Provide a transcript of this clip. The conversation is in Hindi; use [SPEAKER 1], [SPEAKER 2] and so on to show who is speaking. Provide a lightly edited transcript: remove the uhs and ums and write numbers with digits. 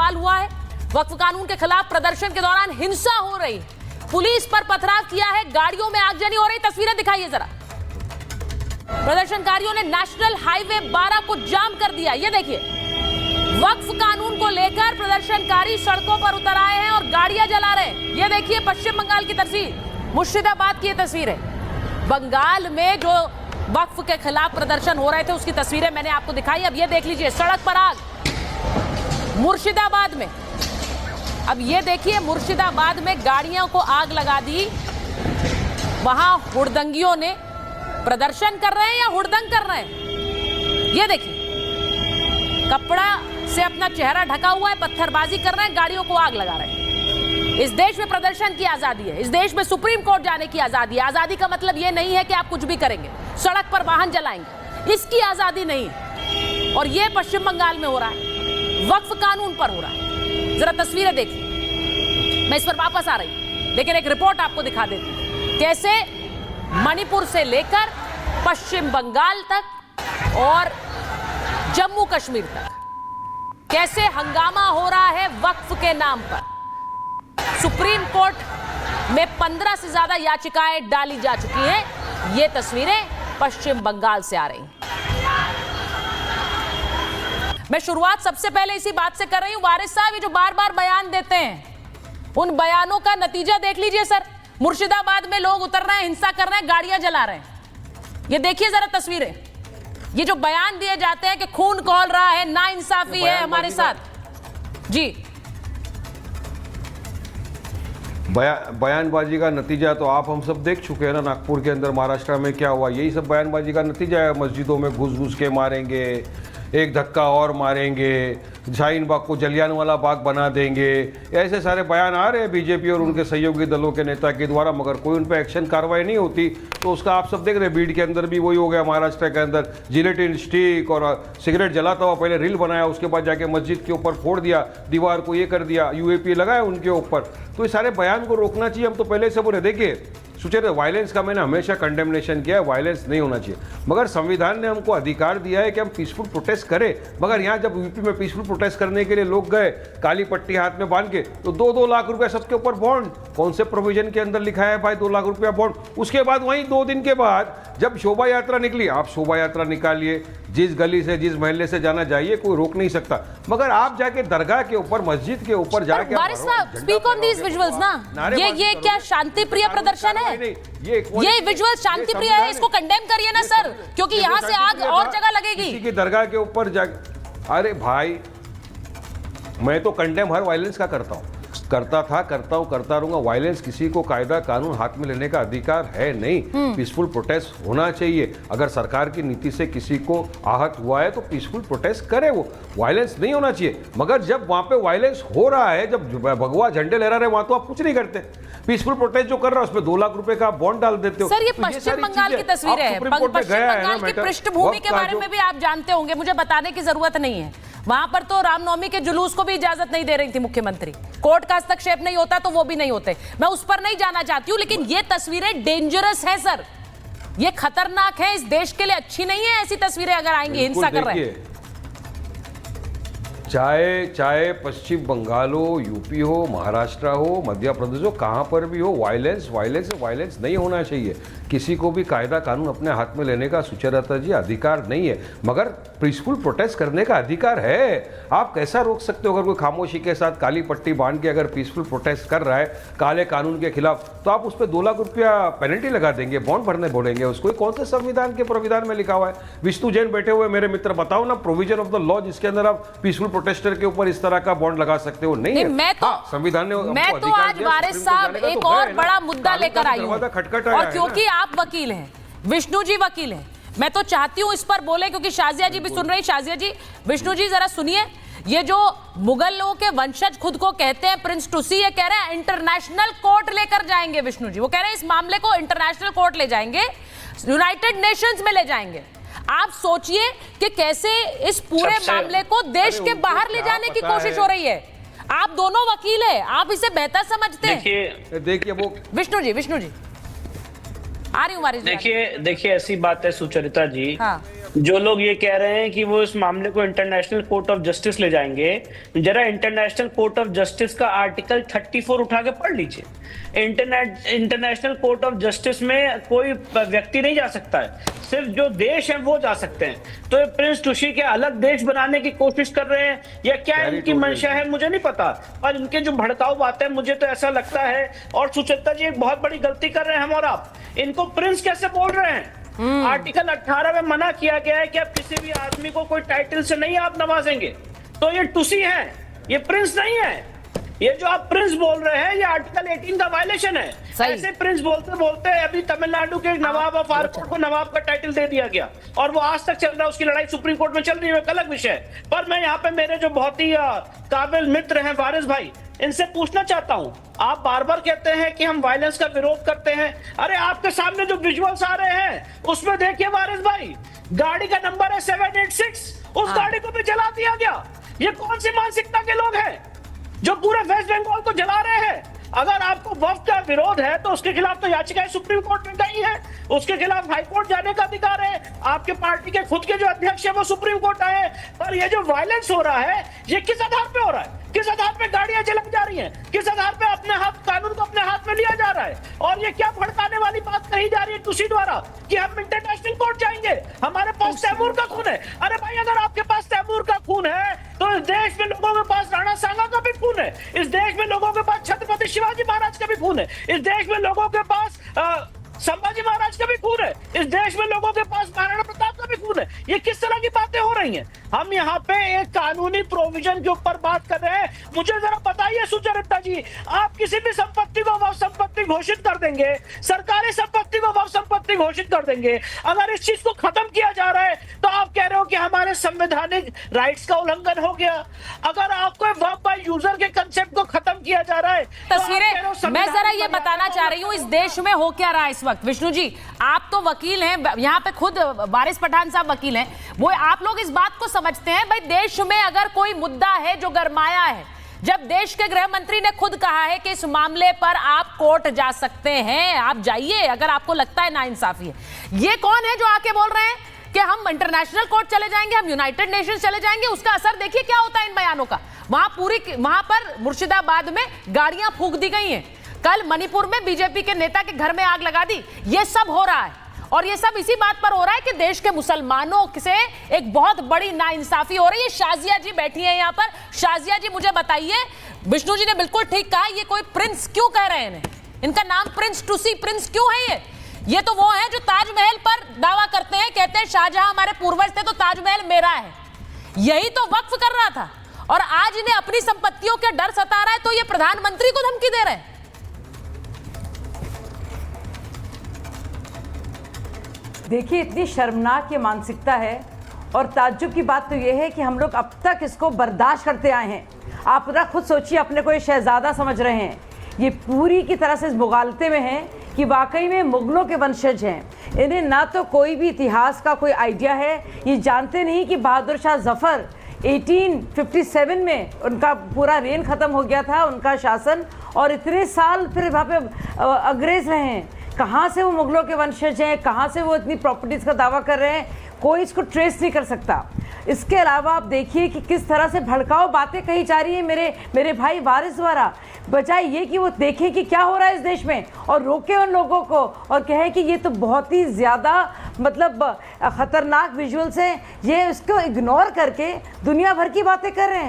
[SPEAKER 1] बवाल हुआ है। वक्फ कानून के खिलाफ प्रदर्शन के दौरान हिंसा हो रही, पुलिस पर पथराव किया है, गाड़ियों में आगजनी हो रही। तस्वीरें दिखाइए जरा। प्रदर्शनकारियों ने नेशनल हाईवे 12 को जाम कर दिया। ये देखिए, वक्फ कानून को लेकर प्रदर्शनकारी सड़कों पर उतर आए हैं और गाड़ियां जला रहे हैं। ये देखिए पश्चिम बंगाल की तस्वीर, मुर्शिदाबाद की ये तस्वीर है। बंगाल में जो वक्फ के खिलाफ प्रदर्शन हो रहे थे उसकी तस्वीरें मैंने आपको दिखाई। अब ये देख लीजिए, सड़क पर आग मुर्शिदाबाद में। अब ये देखिए, मुर्शिदाबाद में गाड़ियों को आग लगा दी। वहां हुड़दंगियों ने प्रदर्शन कर रहे हैं या हुड़दंग कर रहे हैं, ये देखिए, कपड़ा से अपना चेहरा ढका हुआ है, पत्थरबाजी कर रहे हैं, गाड़ियों को आग लगा रहे हैं। इस देश में प्रदर्शन की आजादी है, इस देश में सुप्रीम कोर्ट जाने की आजादी है। आजादी का मतलब यह नहीं है कि आप कुछ भी करेंगे, सड़क पर वाहन जलाएंगे, इसकी आजादी नहीं है। और यह पश्चिम बंगाल में हो रहा है, वक्फ कानून पर हो रहा है। जरा तस्वीरें देखिए, मैं इस पर वापस आ रही, लेकिन एक रिपोर्ट आपको दिखा देती हूं कैसे मणिपुर से लेकर पश्चिम बंगाल तक और जम्मू कश्मीर तक कैसे हंगामा हो रहा है वक्फ के नाम पर। सुप्रीम कोर्ट में 15 से ज्यादा याचिकाएं डाली जा चुकी हैं। ये तस्वीरें पश्चिम बंगाल से आ रही हैं। मैं शुरुआत सबसे पहले इसी बात से कर रही हूं, वारिस साहब ये जो बार बार बयान देते हैं, उन बयानों का नतीजा देख लीजिए सर। मुर्शिदाबाद में लोग उतर रहे हैं, हिंसा कर रहे हैं, गाड़ियां जला रहे हैं। ये देखिए जरा तस्वीरें, ये जो बयान दिए जाते हैं कि खून खौल रहा है, नाइंसाफी है हमारे साथ। जी,
[SPEAKER 2] बयानबाजी का नतीजा तो आप हम सब देख चुके हैं ना। नागपुर के अंदर महाराष्ट्र में क्या हुआ, यही सब बयानबाजी का नतीजा है। मस्जिदों में घुस घुस के मारेंगे, एक धक्का और मारेंगे, शाहीन बाग को जलियांवाला बाग बना देंगे, ऐसे सारे बयान आ रहे हैं बीजेपी और उनके सहयोगी दलों के नेता के द्वारा, मगर कोई उन पर एक्शन कार्रवाई नहीं होती। तो उसका आप सब देख रहे हैं, बीड के अंदर भी वही हो गया। महाराष्ट्र के अंदर जिलेटिन स्टिक और सिगरेट जलाता हुआ पहले रील बनाया, उसके बाद जाके मस्जिद के ऊपर फोड़ दिया, दीवार को ये कर दिया, यूएपी लगाया उनके ऊपर। तो ये सारे बयान को रोकना चाहिए। हम तो पहले से बोले, देखिए सुचेत वायलेंस का मैंने हमेशा कंडेमनेशन किया है, वायलेंस नहीं होना चाहिए, मगर संविधान ने हमको अधिकार दिया है कि हम पीसफुल प्रोटेस्ट करें। मगर यहाँ जब यूपी में पीसफुल प्रोटेस्ट करने के लिए लोग गए काली पट्टी हाथ में बांध के, तो 2-2 लाख रुपया सबके ऊपर बॉन्ड। कौन से प्रोविजन के अंदर लिखा है भाई 2 लाख रुपया बॉन्ड? उसके बाद वहीं 2 दिन के बाद जब शोभा यात्रा निकली, आप शोभा यात्रा निकालिए, जिस गली से जिस महल्ले से जाना चाहिए, कोई रोक नहीं सकता। मगर आप जाके दरगाह के ऊपर, मस्जिद के ऊपर जाके
[SPEAKER 1] स्पीक ऑन दीज विजुअल्स ना, ये क्या शांति प्रिय प्रदर्शन है? ये विजुअल शांति प्रिय है, इसको कंडेम करिए ना सर, क्योंकि यहाँ से आग और जगह लगेगी।
[SPEAKER 2] किसी की दरगाह के ऊपर जाके, अरे भाई मैं तो कंडेम हर वायलेंस का करता हूँ, करता था, करता हूँ, करता रहूंगा। वायलेंस किसी को कायदा कानून हाथ में लेने का अधिकार है नहीं। पीसफुल प्रोटेस्ट होना चाहिए। अगर सरकार की नीति से किसी को आहत हुआ है तो पीसफुल प्रोटेस्ट करे, वो वायलेंस नहीं होना चाहिए। मगर जब वहां पे वायलेंस हो रहा है, जब भगवा झंडे लहरा रहे, वहां तो आप कुछ नहीं करते। पीसफुल प्रोटेस्ट जो कर रहा है उसमें 2 लाख रुपए का बॉन्ड डाल देते हो।
[SPEAKER 1] सर ये पश्चिम बंगाल की तस्वीर है, पश्चिम बंगाल की पृष्ठभूमि के बारे में भी आप जानते होंगे, मुझे बताने की जरूरत नहीं है। वहां पर तो रामनवमी के जुलूस को भी इजाजत नहीं दे रही थी मुख्यमंत्री। कोर्ट का हस्तक्षेप नहीं होता तो वो भी नहीं होते। मैं उस पर नहीं जाना चाहती हूं, लेकिन ये तस्वीरें डेंजरस है सर, ये खतरनाक है, इस देश के लिए अच्छी नहीं है ऐसी तस्वीरें अगर आएंगी हिंसा कर रहे हैं।
[SPEAKER 2] चाहे पश्चिम बंगाल हो, यूपी हो, महाराष्ट्र हो, मध्य प्रदेश हो, कहां पर भी हो, वायलेंस नहीं होना चाहिए। किसी को भी कायदा कानून अपने हाथ में लेने का सुचेता जी अधिकार नहीं है, मगर पीसफुल प्रोटेस्ट करने का अधिकार है। आप कैसा रोक सकते हो? अगर कोई खामोशी के साथ काली पट्टी बांध के अगर पीसफुल प्रोटेस्ट कर रहा है काले कानून के खिलाफ, तो आप उस पर 2 लाख रुपया पेनल्टी लगा देंगे, बॉन्ड भरने बोलेंगे उसको। कौन से संविधान के प्रोविधान में लिखा हुआ है? विष्णु जैन बैठे हुए मेरे मित्र, बताओ ना प्रोविजन ऑफ द लॉ जिसके अंदर आप पीसफुल प्रोटेस्टर के ऊपर इस तरह का बॉन्ड लगा सकते हो? नहीं है। संविधान ने
[SPEAKER 1] मैं तो आज वारिस साहब एक और बड़ा मुद्दा लेकर आई हूं, और क्योंकि आप वकील हैं, विष्णु जी वकील हैं, मैं तो चाहती हूं इस पर बोले, क्योंकि शाजिया जी भी सुन रही। शाजिया जी, विष्णु जी जरा सुनिए। ये जो मुगलों के वंशज खुद को कहते हैं प्रिंस टूसी, ये कह रहे हैं इंटरनेशनल कोर्ट लेकर जाएंगे। विष्णु जी वो कह रहे हैं इस मामले को इंटरनेशनल कोर्ट ले जाएंगे, यूनाइटेड नेशंस में ले जाएंगे। आप सोचिए कि कैसे इस पूरे मामले को देश के बाहर ले जाने की कोशिश हो रही है। आप दोनों वकील हैं, आप इसे बेहतर समझते हैं।
[SPEAKER 2] देखिए वो
[SPEAKER 1] विष्णु जी आ रही हूँ।
[SPEAKER 3] देखिए ऐसी बात है सुचरिता जी,
[SPEAKER 1] हाँ।
[SPEAKER 3] जो लोग ये कह रहे हैं कि वो इस मामले को इंटरनेशनल कोर्ट ऑफ जस्टिस ले जाएंगे, जरा इंटरनेशनल कोर्ट ऑफ जस्टिस का आर्टिकल 34 उठा के पढ़ लीजिए। इंटरनेशनल कोर्ट ऑफ जस्टिस में कोई व्यक्ति नहीं जा सकता है, सिर्फ जो देश हैं वो जा सकते हैं। तो ये प्रिंस टुशी के अलग देश बनाने की कोशिश कर रहे हैं या क्या इनकी मंशा है मुझे नहीं पता, और इनके जो भड़काऊ बातें, मुझे तो ऐसा लगता है। और सुचेता जी एक बहुत बड़ी गलती कर रहे हैं हम और आप, इनको प्रिंस कैसे बोल रहे हैं? आर्टिकल 18 में मना किया गया है कि आप किसी भी आदमी को कोई टाइटल से नहीं आप नवाजेंगे। तो ये टुसी है, ये प्रिंस नहीं है। ये जो आप प्रिंस बोल रहे हैं ये आर्टिकल 18 का वायलेशन है। ऐसे प्रिंस बोलते बोलते अभी तमिलनाडु के नवाब ऑफ आरकोट को नवाब का टाइटल दे दिया गया और वो आज तक चल रहा है, उसकी लड़ाई सुप्रीम कोर्ट में चल रही है, एक अलग विषय है। पर मैं यहाँ पे मेरे जो बहुत ही काबिल मित्र हैं वारिस भाई, इनसे पूछना चाहता हूं, आप बार बार कहते हैं कि हम वायलेंस का विरोध करते हैं। अरे आपके सामने जो विजुअल्स आ रहे हैं उसमें देखिए वारिस भाई, गाड़ी का नंबर है 786, उस गाड़ी को भी जला दिया गया। ये कौन सी मानसिकता के लोग हैं जो पूरे वेस्ट बंगाल को जला रहे हैं? अगर आपको वक्फ का विरोध है तो उसके खिलाफ तो याचिकाएं सुप्रीम कोर्ट में गई है, उसके खिलाफ हाई कोर्ट जाने का अधिकार है। आपके पार्टी के खुद के जो अध्यक्ष है वो सुप्रीम कोर्ट आए। पर ये जो वायलेंस हो रहा है ये किस आधार पे हो रहा है? किस आधार पे गाड़ियां जलाई जा रही हैं? किस आधार पे अपने हाथ कानून को अपने हाथ में लिया जा रहा है? और ये क्या भड़काने वाली बात कही जा रही है टुसी द्वारा कि हम इंटरनेशनल कोर्ट जाएंगे, हमारे पास तैमूर का खून है। अरे भाई अगर आपके पास तैमूर का खून है तो इस देश में लोगों के पास राणा सांगा का भी खून है, इस देश में लोगों के पास छत्रपति शिवाजी महाराज का भी खून है, इस देश में लोगों के पास संभाजी महाराज का भी खून है, इस देश में लोगों के पास महाराणा प्रताप का भी खून है। ये किस तरह की बातें हो रही हैं? हम यहाँ पे एक कानूनी प्रोविजन के ऊपर बात कर रहे हैं। मुझे जरा बताइए सुचरिता जी, आप किसी भी संपत्ति को वक्फ संपत्ति घोषित कर देंगे, सरकारी संपत्ति को वक्फ संपत्ति घोषित कर देंगे, अगर इस चीज को खत्म किया जा रहा है तो आप कह रहे हो कि हमारे संवैधानिक राइट्स का उल्लंघन हो गया। अगर आपको वक्फ बाय यूजर के कंसेप्ट को खत्म किया जा रहा है,
[SPEAKER 1] तस्वीरें मैं जरा ये बताना चाह रही हूँ इस देश में हो क्या रहा है इस वक्त। विष्णु जी आप तो वकील हैं, यहाँ पे खुद वारिस पठान साहब वकील हैं, वो आप लोग इस बात को समझते हैं भाई देश में अगर कोई मुद्दा है जो गरमाया है, जब देश के गृह मंत्री ने खुद कहा है कि इस मामले पर आप कोर्ट जा सकते हैं, आप जाइए अगर आपको लगता है नाइंसाफी है। ये कौन है जो आके बोल रहे हैं कि हम इंटरनेशनल कोर्ट चले जाएंगे, हम यूनाइटेड नेशंस चले जाएंगे? उसका असर देखिए क्या होता है इन बयानों का। वहां पर मुर्शिदाबाद में गाड़ियां फूंक दी गई हैं, कल मणिपुर में बीजेपी के नेता के घर में आग लगा दी। ये सब हो रहा है और ये सब इसी बात पर हो रहा है कि देश के मुसलमानों से एक बहुत बड़ी नाइंसाफी हो रही है। शाजिया जी बैठी है यहाँ पर। शाजिया जी मुझे बताइए, विष्णु जी ने बिल्कुल ठीक कहा, ये कोई प्रिंस क्यों कह रहे हैं? इनका नाम प्रिंस टुसी, प्रिंस क्यों है ये तो वो है जो ताजमहल पर दावा करते हैं, कहते हैं शाहजहां हमारे पूर्वज थे तो ताजमहल मेरा है। यही तो वक्फ कर रहा था और आज इन्हें अपनी संपत्तियों के डर सता रहा है तो ये प्रधानमंत्री को धमकी दे रहे हैं।
[SPEAKER 4] देखिए इतनी शर्मनाक ये मानसिकता है और ताज्जुब की बात तो ये है कि हम लोग अब तक इसको बर्दाश्त करते आए हैं। आप जरा खुद सोचिए, अपने को ये शहजादा समझ रहे हैं, ये पूरी की तरह से इस मुगालते में हैं कि वाकई में मुगलों के वंशज हैं। इन्हें ना तो कोई भी इतिहास का कोई आइडिया है, ये जानते नहीं कि बहादुर शाह जफ़र 1857 में उनका पूरा रेन ख़त्म हो गया था, उनका शासन, और इतने साल फिर वहाँ पे अंग्रेज़ रहे हैं। कहाँ से वो मुगलों के वंशज हैं, कहाँ से वो इतनी प्रॉपर्टीज़ का दावा कर रहे हैं, कोई इसको ट्रेस नहीं कर सकता। इसके अलावा आप देखिए कि किस तरह से भड़काऊ बातें कही जा रही हैं मेरे भाई वारिस द्वारा, बजाय ये कि वो देखें कि क्या हो रहा है इस देश में और रोके उन लोगों को और कहें कि ये तो बहुत ही ज़्यादा मतलब ख़तरनाक विजुअल्स हैं, ये इसको इग्नोर करके दुनिया भर की बातें कर रहे हैं।